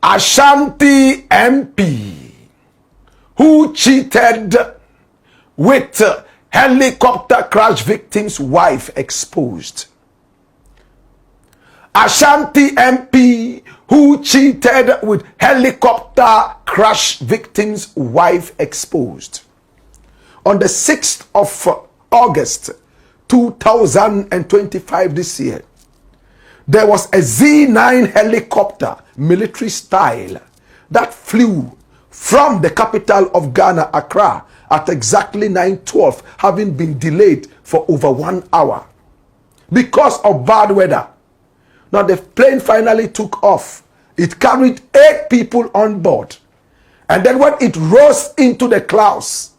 Ashanti MP who cheated with helicopter crash victim's wife exposed. Ashanti MP who cheated with helicopter crash victim's wife exposed. On the 6th of August 2025 this year, there was a Z9 helicopter, military style, that flew from the capital of Ghana, Accra, at exactly 9:12, having been delayed for over 1 hour because of bad weather. Now the plane finally took off. It carried 8 people on board. And then when it rose into the clouds,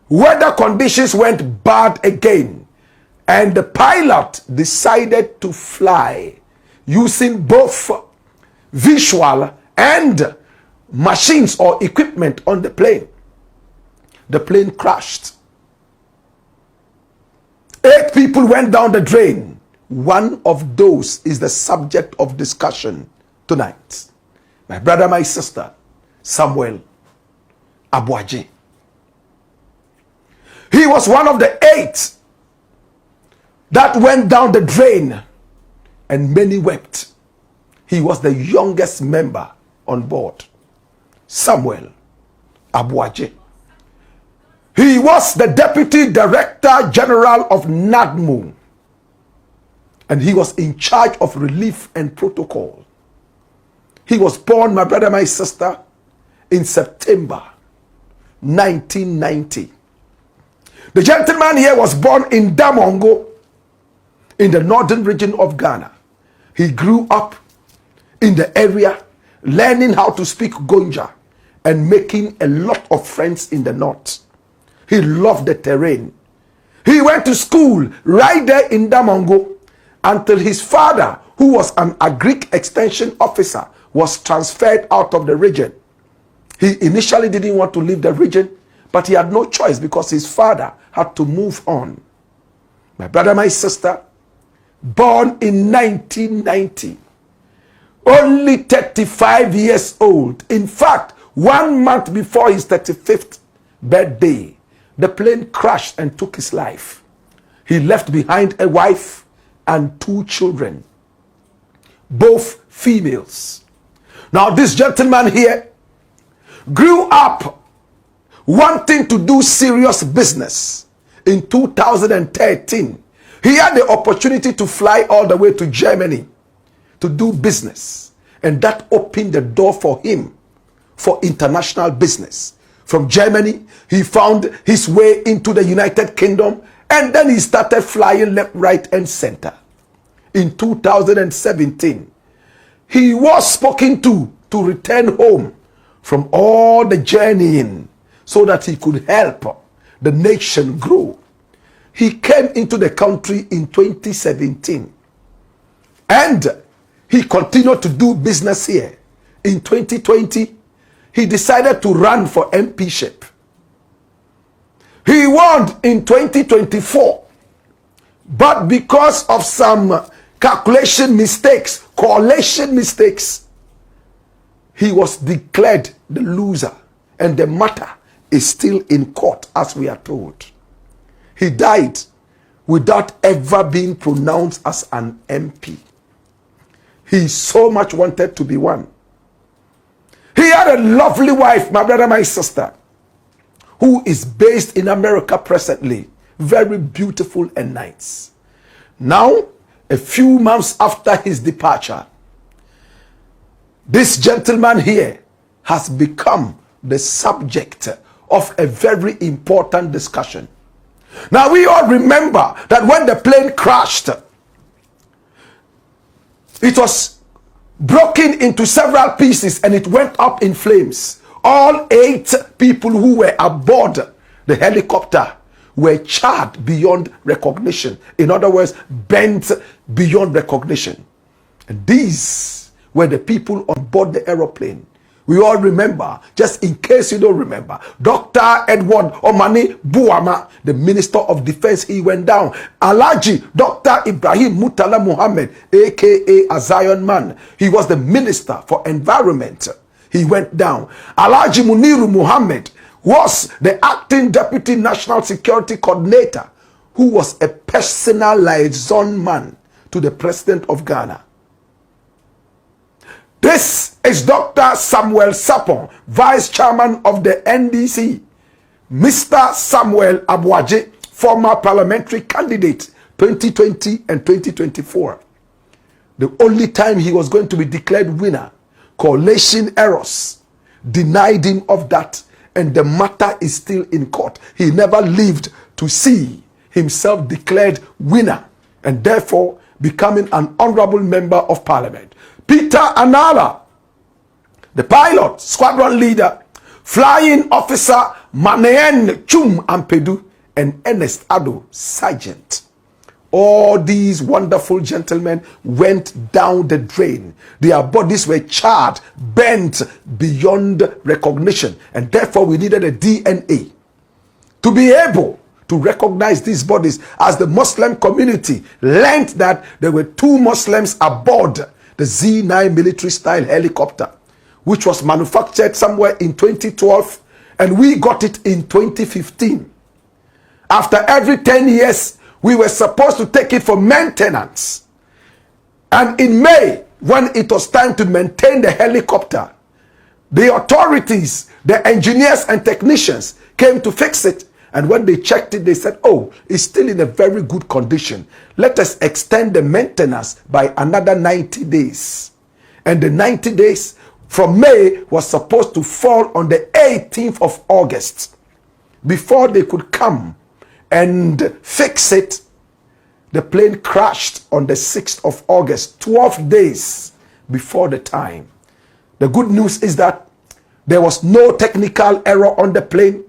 weather conditions went bad again. And the pilot decided to fly using both visual and machines or equipment on the plane. The plane crashed. 8 people went down the drain. One of those is the subject of discussion tonight. My brother, my sister, Samuel Abuaji. He was one of the 8 that went down the drain, and many wept. He was the youngest member on board, Samuel Abuaji. He was the Deputy Director General of NADMO, and he was in charge of relief and protocol. He was born, my brother, my sister, in September 1990. The gentleman here was born in Damongo, in the northern region of Ghana. He grew up in the area, learning how to speak Gonja and making a lot of friends in the north. He loved the terrain. He went to school right there in Damongo until his father, who was an agric extension officer, was transferred out of the region. He initially didn't want to leave the region, but he had no choice because his father had to move on. My brother, my sister, born in 1990, only 35 years old. In fact, 1 month before his 35th birthday, the plane crashed and took his life. He left behind a wife and 2 children, both females. Now this gentleman here grew up wanting to do serious business. In 2013, he had the opportunity to fly all the way to Germany to do business. And that opened the door for him for international business. From Germany, he found his way into the United Kingdom, and then he started flying left, right, and center. In 2017, he was spoken to return home from all the journeying so that he could help the nation grow. He came into the country in 2017 and he continued to do business here. In 2020, he decided to run for MPship. He won in 2024, but because of some calculation mistakes, correlation mistakes, he was declared the loser, and the matter is still in court, as we are told. He died without ever being pronounced as an MP. He so much wanted to be one. He had a lovely wife, my brother, my sister, who is based in America presently. Very beautiful and nice. Now, a few months after his departure, this gentleman here has become the subject of a very important discussion. Now, we all remember that when the plane crashed, it was broken into several pieces and it went up in flames. All 8 people who were aboard the helicopter were charred beyond recognition. In other words, bent beyond recognition. And these were the people on board the aeroplane We all remember, just in case you don't remember, Dr. Edward Omani Buama, the Minister of Defense, he went down. Alhaji Dr. Ibrahim Mutala Muhammad, aka a Zion man, he was the Minister for Environment. He went down. Alhaji Muniru Muhammad was the Acting Deputy National Security Coordinator, who was a personal liaison man to the President of Ghana. This is Dr. Samuel Sapon, Vice Chairman of the NDC. Mr. Samuel Abuaje, former parliamentary candidate 2020 and 2024. The only time he was going to be declared winner, coalition errors denied him of that, and the matter is still in court. He never lived to see himself declared winner and therefore becoming an honorable member of parliament. Peter Anala, the pilot, squadron leader, flying officer Maneen Chum Ampedu, and Ernest Ado, sergeant. All these wonderful gentlemen went down the drain. Their bodies were charred, bent beyond recognition, and therefore we needed a DNA to be able to recognize these bodies, as the Muslim community learned that there were 2 Muslims aboard the Z9 military style helicopter, which was manufactured somewhere in 2012, and we got it in 2015. After every 10 years, we were supposed to take it for maintenance. And in May, when it was time to maintain the helicopter, the authorities, the engineers and technicians came to fix it. And when they checked it, they said, oh, it's still in a very good condition. Let us extend the maintenance by another 90 days. And the 90 days from May was supposed to fall on the 18th of August. Before they could come and fix it, the plane crashed on the 6th of August, 12 days before the time. The good news is that there was no technical error on the plane.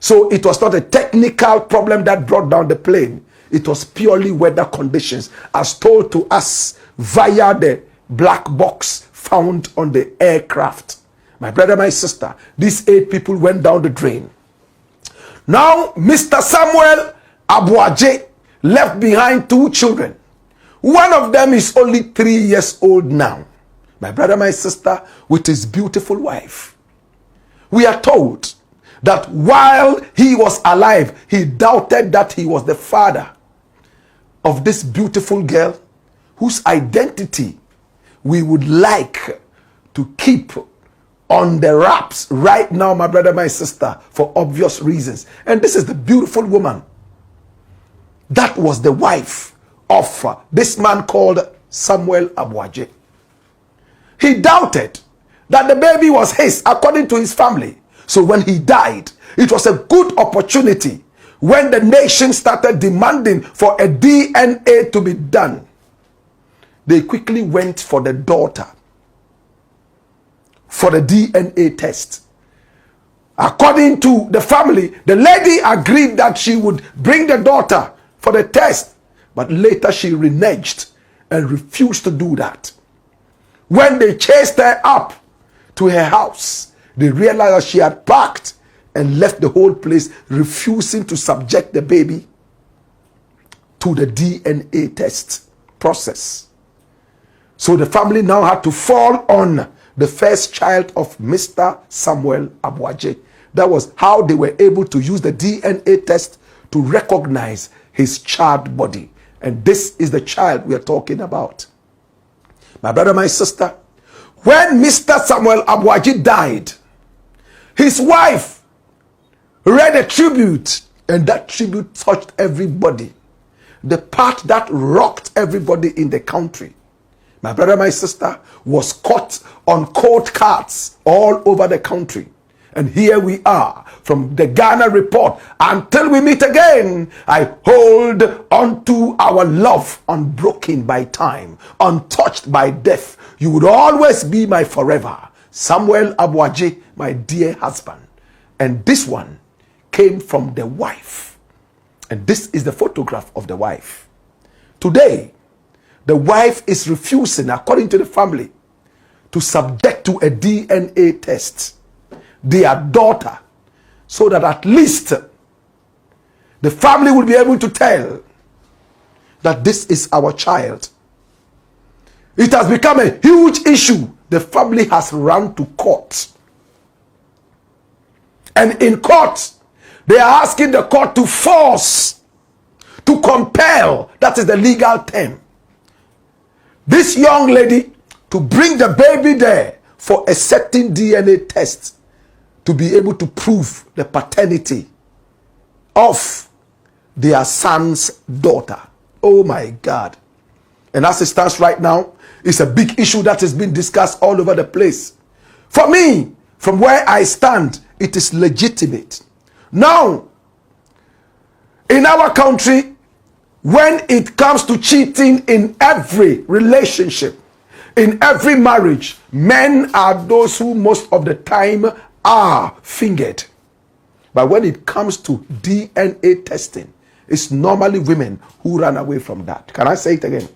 So it was not a technical problem that brought down the plane. It was purely weather conditions, as told to us via the black box found on the aircraft. My brother, my sister, these 8 people went down the drain. Now, Mr. Samuel Abuaje left behind 2 children. One of them is only 3 years old now. My brother, my sister, with his beautiful wife. We are told that while he was alive, he doubted that he was the father of this beautiful girl, whose identity we would like to keep on the wraps right now, my brother, my sister, for obvious reasons. And this is the beautiful woman that was the wife of this man called Samuel Abuaje. He doubted that the baby was his according to his family. So when he died, it was a good opportunity when the nation started demanding for a DNA to be done. They quickly went for the daughter for the DNA test. According to the family, the lady agreed that she would bring the daughter for the test, but later she reneged and refused to do that. When they chased her up to her house, they realized that she had packed and left the whole place, refusing to subject the baby to the DNA test process. So the family now had to fall on the first child of Mr. Samuel Abuaje. That was how they were able to use the DNA test to recognize his child body. And this is the child we are talking about. My brother, my sister, when Mr. Samuel Abuaje died, his wife read a tribute, and that tribute touched everybody. The part that rocked everybody in the country, my brother, my sister, was caught on court cards all over the country. And here we are from the Ghana report. Until we meet again, I hold on to our love, unbroken by time, untouched by death. You would always be my forever. Samuel Abuaje, my dear husband. And this one came from the wife. And this is the photograph of the wife. Today, the wife is refusing, according to the family, to subject to a DNA test their daughter, so that at least the family will be able to tell that this is our child. It has become a huge issue. The family has run to court. And in court, they are asking the court to force, to compel, that is the legal term, this young lady to bring the baby there for a certain DNA test to be able to prove the paternity of their son's daughter. Oh my God. And as it stands right now, it's a big issue that is being discussed all over the place. For me, from where I stand, it is legitimate. Now, in our country, when it comes to cheating in every relationship, in every marriage, men are those who most of the time are fingered. But when it comes to DNA testing, it's normally women who run away from that. Can I say it again?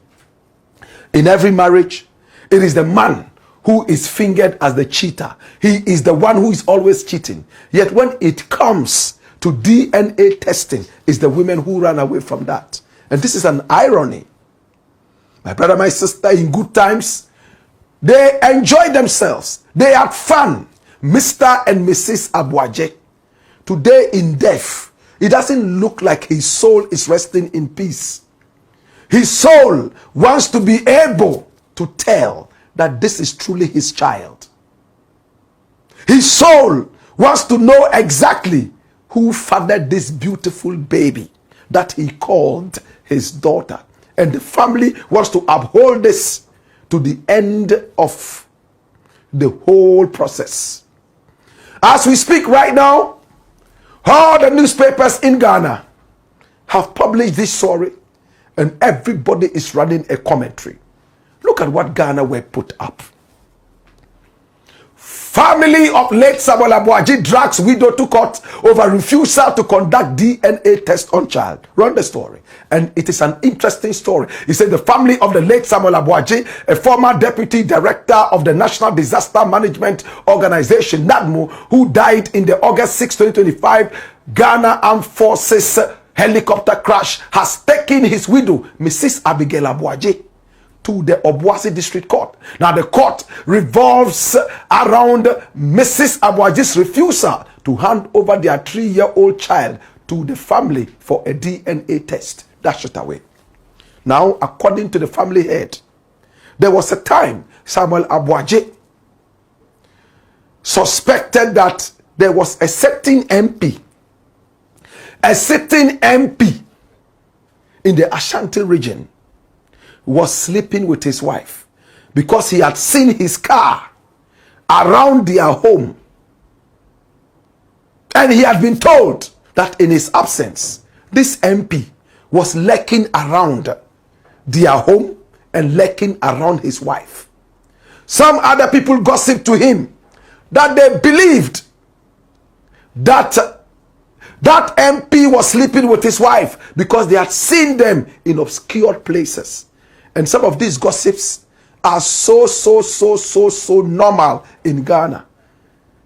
In every marriage, it is the man who is fingered as the cheater. He is the one who is always cheating. Yet when it comes to DNA testing, it's the women who run away from that. And this is an irony. My brother, my sister, in good times, they enjoy themselves. They had fun. Mr. and Mrs. Abuaje. Today in death, it doesn't look like his soul is resting in peace. His soul wants to be able to tell that this is truly his child. His soul wants to know exactly who fathered this beautiful baby that he called his daughter. And the family wants to uphold this to the end of the whole process. As we speak right now, all the newspapers in Ghana have published this story, and everybody is running a commentary. Look at what Ghana were put up. Family of late Samuel Abuaji drags widow to court over refusal to conduct DNA test on child. Run the story. And it is an interesting story. He said the family of the late Samuel Abuaji, a former deputy director of the National Disaster Management Organization, NADMO, who died in the August 6, 2025 Ghana Armed Forces helicopter crash, has taken his widow, Mrs. Abigail Abuaji, to the Obuasi District Court. Now the court revolves around Mrs. Abuaji's refusal to hand over their 3-year-old child to the family for a DNA test. That's shut away. Now, according to the family head, there was a time Samuel Abuaji suspected that there was a certain MP in the Ashanti region was sleeping with his wife because he had seen his car around their home, and he had been told that in his absence this MP was lurking around their home and lurking around his wife. Some other people gossiped to him that they believed that that MP was sleeping with his wife because they had seen them in obscure places. And some of these gossips are so normal in Ghana.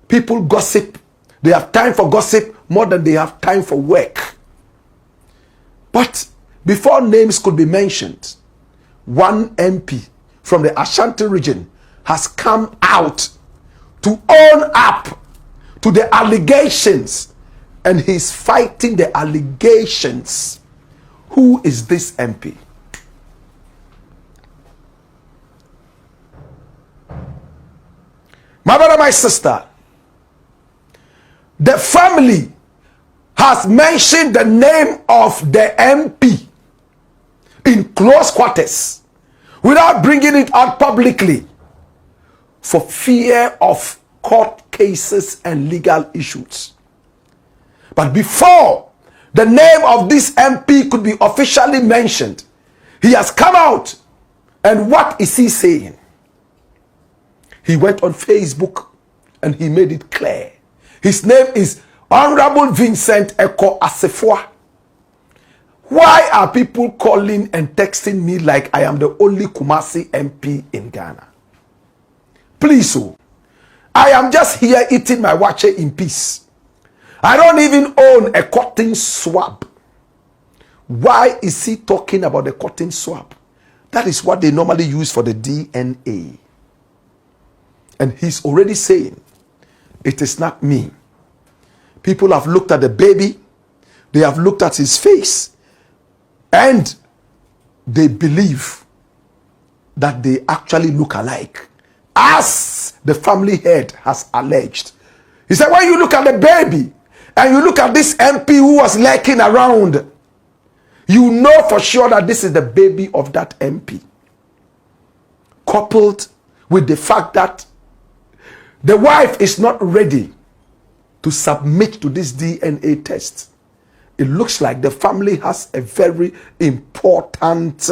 People gossip. They have time for gossip more than they have time for work. But before names could be mentioned, one MP from the Ashanti region has come out to own up to the allegations, and he's fighting the allegations. Who is this MP? My brother, my sister, the family has mentioned the name of the MP in close quarters without bringing it out publicly for fear of court cases and legal issues. But before the name of this MP could be officially mentioned, he has come out, and what is he saying? He went on Facebook and he made it clear. His name is Honorable Vincent Exp0sed. Why are people calling and texting me like I am the only Kumasi MP in Ghana? Please, oh, I am just here eating my wache in peace. I don't even own a cotton swab. Why is he talking about the cotton swab? That is what they normally use for the DNA. And he's already saying, it is not me. People have looked at the baby, they have looked at his face, and they believe that they actually look alike, as the family head has alleged. He said, when you look at the baby, and you look at this MP who was lurking around, you know for sure that this is the baby of that MP. Coupled with the fact that the wife is not ready to submit to this DNA test. It looks like the family has a very important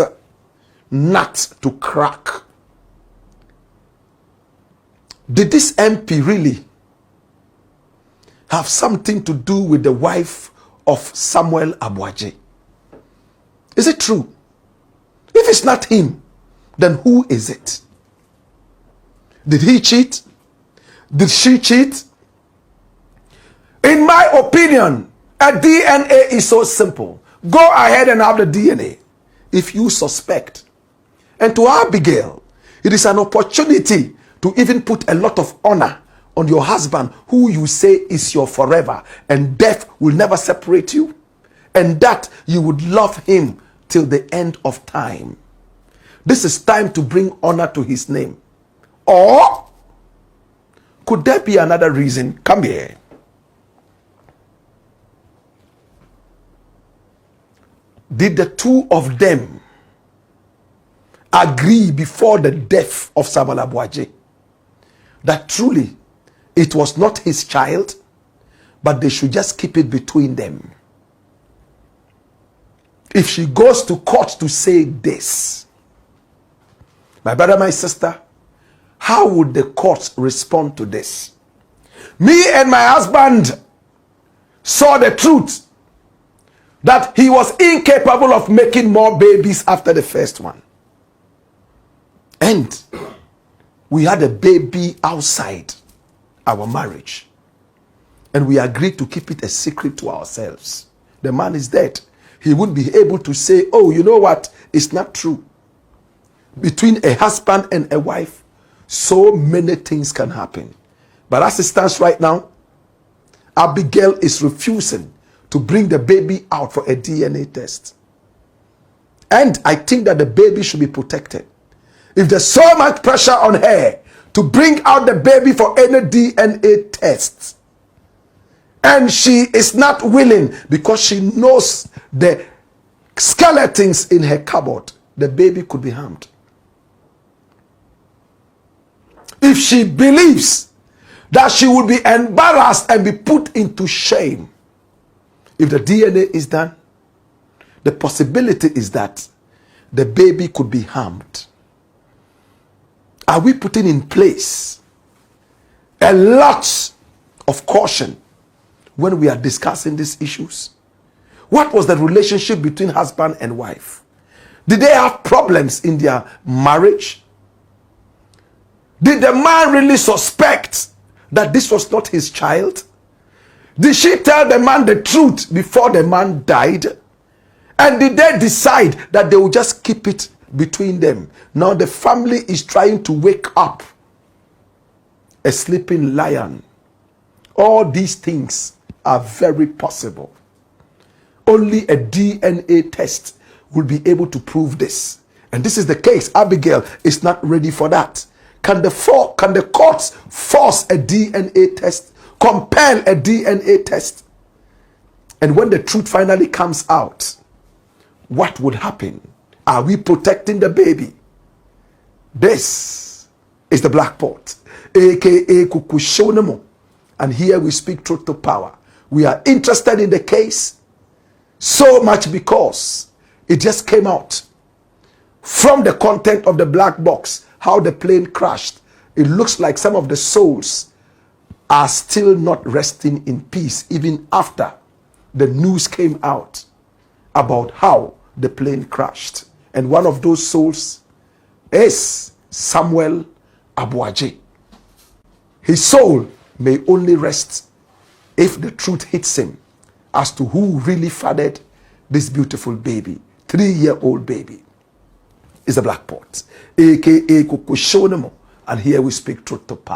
nut to crack. Did this MP really have something to do with the wife of Samuel Abuaje? Is it true? If it's not him, then who is it? Did he cheat? Did she cheat? In my opinion, a DNA is so simple. Go ahead and have the DNA if you suspect. And to Abigail, it is an opportunity to even put a lot of honor on your husband who you say is your forever, and death will never separate you, and that you would love him till the end of time. This is time to bring honor to his name. Or could there be another reason? Come here. Did the two of them agree before the death of Samuel Abuaje that truly it was not his child, but they should just keep it between them? If she goes to court to say this, my brother, my sister, how would the courts respond to this? Me and my husband saw the truth that he was incapable of making more babies after the first one. And we had a baby outside our marriage. And we agreed to keep it a secret to ourselves. The man is dead. He wouldn't be able to say, oh, you know what? It's not true. Between a husband and a wife, so many things can happen. But as it stands right now, Abigail is refusing to bring the baby out for a DNA test. And I think that the baby should be protected. If there's so much pressure on her to bring out the baby for any DNA tests, and she is not willing because she knows the skeletons in her cupboard, the baby could be harmed. If she believes that she will be embarrassed and be put into shame, if the DNA is done, the possibility is that the baby could be harmed. Are we putting in place a lot of caution when we are discussing these issues? What was the relationship between husband and wife? Did they have problems in their marriage? Did the man really suspect that this was not his child? Did she tell the man the truth before the man died? And did they decide that they will just keep it between them? Now the family is trying to wake up a sleeping lion. All these things are very possible. Only a DNA test will be able to prove this. And this is the case. Abigail is not ready for that. Can the courts force a DNA test? Compel a DNA test? And when the truth finally comes out, what would happen? Are we protecting the baby? This is the Blakk Pot, aka Kukushonemo. And here we speak truth to power. We are interested in the case so much because it just came out from the content of the black box, how the plane crashed. It looks like some of the souls are still not resting in peace even after the news came out about how the plane crashed. And one of those souls is Samuel Abuaje. His soul may only rest if the truth hits him as to who really fathered this beautiful baby, 3-year-old baby. Is the Blakk Pot, aka Kukushonemo, and here we speak truth to power.